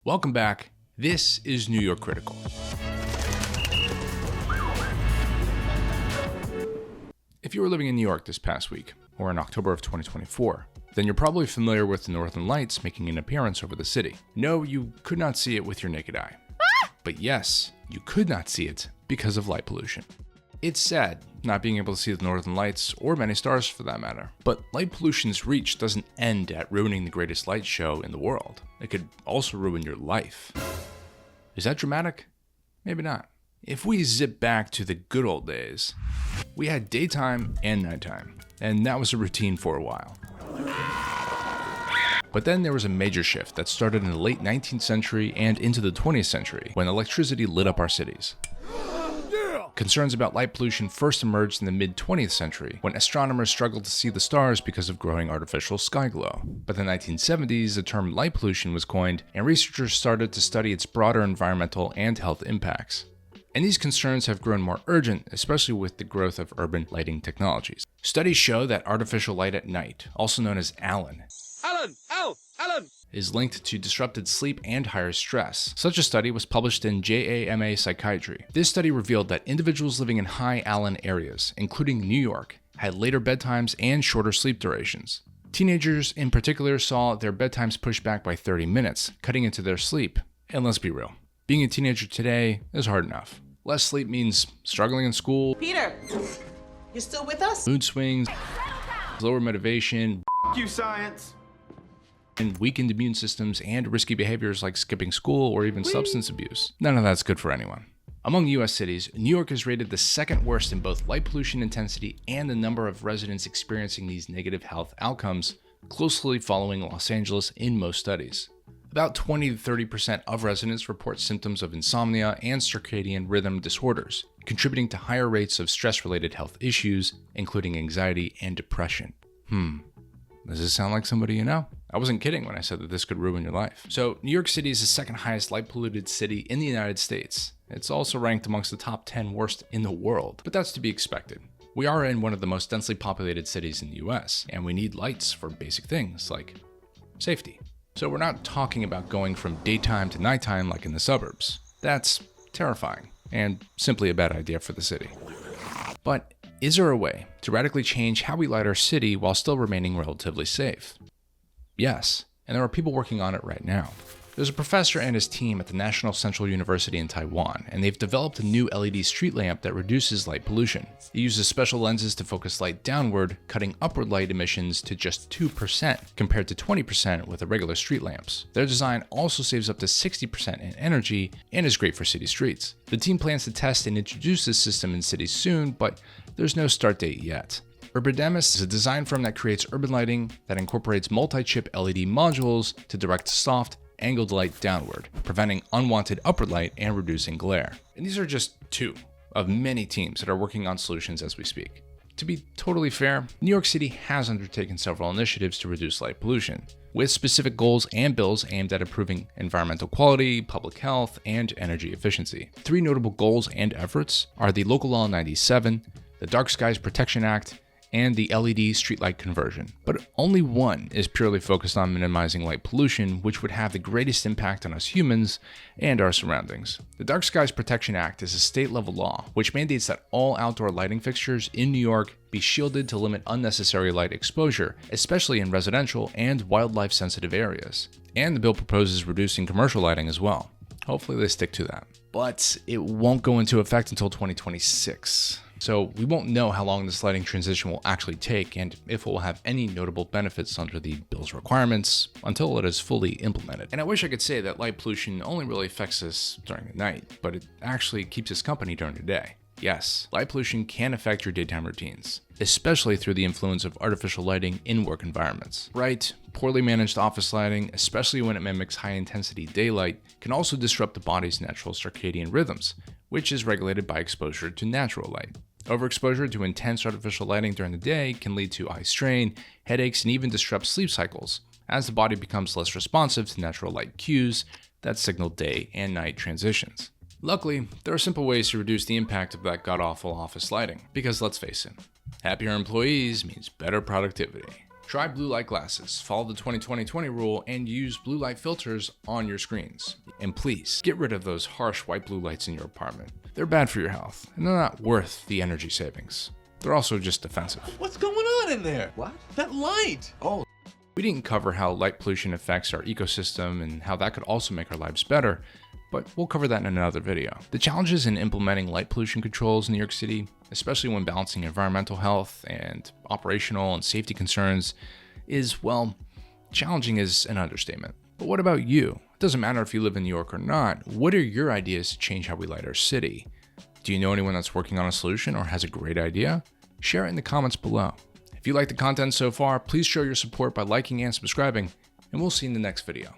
Welcome back. This is New York Critical. If you were living in New York this past week, or in October of 2024, then you're probably familiar with the Northern Lights making an appearance over the city. No, you could not see it with your naked eye. But yes, you could not see it because of light pollution. It's sad not being able to see the Northern Lights, or many stars for that matter. But light pollution's reach doesn't end at ruining the greatest light show in the world. It could also ruin your life. Is that dramatic? Maybe not. If we zip back to the good old days, we had daytime and nighttime, and that was a routine for a while. But then there was a major shift that started in the late 19th century and into the 20th century when electricity lit up our cities. Concerns about light pollution first emerged in the mid-20th century, when astronomers struggled to see the stars because of growing artificial sky glow. By the 1970s, the term light pollution was coined, and researchers started to study its broader environmental and health impacts. And these concerns have grown more urgent, especially with the growth of urban lighting technologies. Studies show that artificial light at night, also known as ALAN, is linked to disrupted sleep and higher stress. Such a study was published in JAMA Psychiatry. This study revealed that individuals living in high ALAN areas, including New York, had later bedtimes and shorter sleep durations. Teenagers in particular saw their bedtimes pushed back by 30 minutes, cutting into their sleep. And let's be real, being a teenager today is hard enough. Less sleep means struggling in school, Peter, you still with us? mood swings, lower motivation, You science. and weakened immune systems, and risky behaviors like skipping school or even substance abuse. None of that's good for anyone. Among US cities, New York is rated the second worst in both light pollution intensity and the number of residents experiencing these negative health outcomes, closely following Los Angeles in most studies. About 20 to 30% of residents report symptoms of insomnia and circadian rhythm disorders, contributing to higher rates of stress-related health issues, including anxiety and depression. Does this sound like somebody you know? I wasn't kidding when I said that this could ruin your life. So, New York City is the second highest light polluted city in the United States. It's also ranked amongst the top 10 worst in the world, but that's to be expected. We are in one of the most densely populated cities in the US, and we need lights for basic things like safety. So we're not talking about going from daytime to nighttime like in the suburbs. That's terrifying, and simply a bad idea for the city. But is there a way to radically change how we light our city while still remaining relatively safe? Yes, and there are people working on it right now. There's a professor and his team at the National Central University in Taiwan, and they've developed a new LED street lamp that reduces light pollution. It uses special lenses to focus light downward, cutting upward light emissions to just 2% compared to 20% with the regular street lamps. Their design also saves up to 60% in energy and is great for city streets. The team plans to test and introduce this system in cities soon, but there's no start date yet. Urbandemus is a design firm that creates urban lighting that incorporates multi-chip LED modules to direct soft, angled light downward, preventing unwanted upward light and reducing glare. And these are just two of many teams that are working on solutions as we speak. To be totally fair, New York City has undertaken several initiatives to reduce light pollution, with specific goals and bills aimed at improving environmental quality, public health, and energy efficiency. Three notable goals and efforts are the Local Law 97, the Dark Skies Protection Act, and the LED streetlight conversion. But only one is purely focused on minimizing light pollution, which would have the greatest impact on us humans and our surroundings. The Dark Skies Protection Act is a state-level law which mandates that all outdoor lighting fixtures in New York be shielded to limit unnecessary light exposure, especially in residential and wildlife-sensitive areas. And the bill proposes reducing commercial lighting as well. Hopefully they stick to that. But it won't go into effect until 2026. So we won't know how long this lighting transition will actually take and if it will have any notable benefits under the bill's requirements until it is fully implemented. And I wish I could say that light pollution only really affects us during the night, but it actually keeps us company during the day. Yes, light pollution can affect your daytime routines, especially through the influence of artificial lighting in work environments. Right, poorly managed office lighting, especially when it mimics high-intensity daylight, can also disrupt the body's natural circadian rhythms, which is regulated by exposure to natural light. Overexposure to intense artificial lighting during the day can lead to eye strain, headaches, and even disrupt sleep cycles, as the body becomes less responsive to natural light cues that signal day and night transitions. Luckily, there are simple ways to reduce the impact of that god-awful office lighting, because let's face it, happier employees means better productivity. Try blue light glasses, follow the 20-20-20 rule, and use blue light filters on your screens. And please, get rid of those harsh white blue lights in your apartment. They're bad for your health, and they're not worth the energy savings. They're also just offensive. What's going on in there? What? That light! Oh, We didn't cover how light pollution affects our ecosystem and how that could also make our lives better, but we'll cover that in another video. The challenges in implementing light pollution controls in New York City, especially when balancing environmental health and operational and safety concerns, is, well, challenging is an understatement. But what about you? It doesn't matter if you live in New York or not. What are your ideas to change how we light our city? Do you know anyone that's working on a solution or has a great idea? Share it in the comments below. If you like the content so far, please show your support by liking and subscribing, and we'll see you in the next video.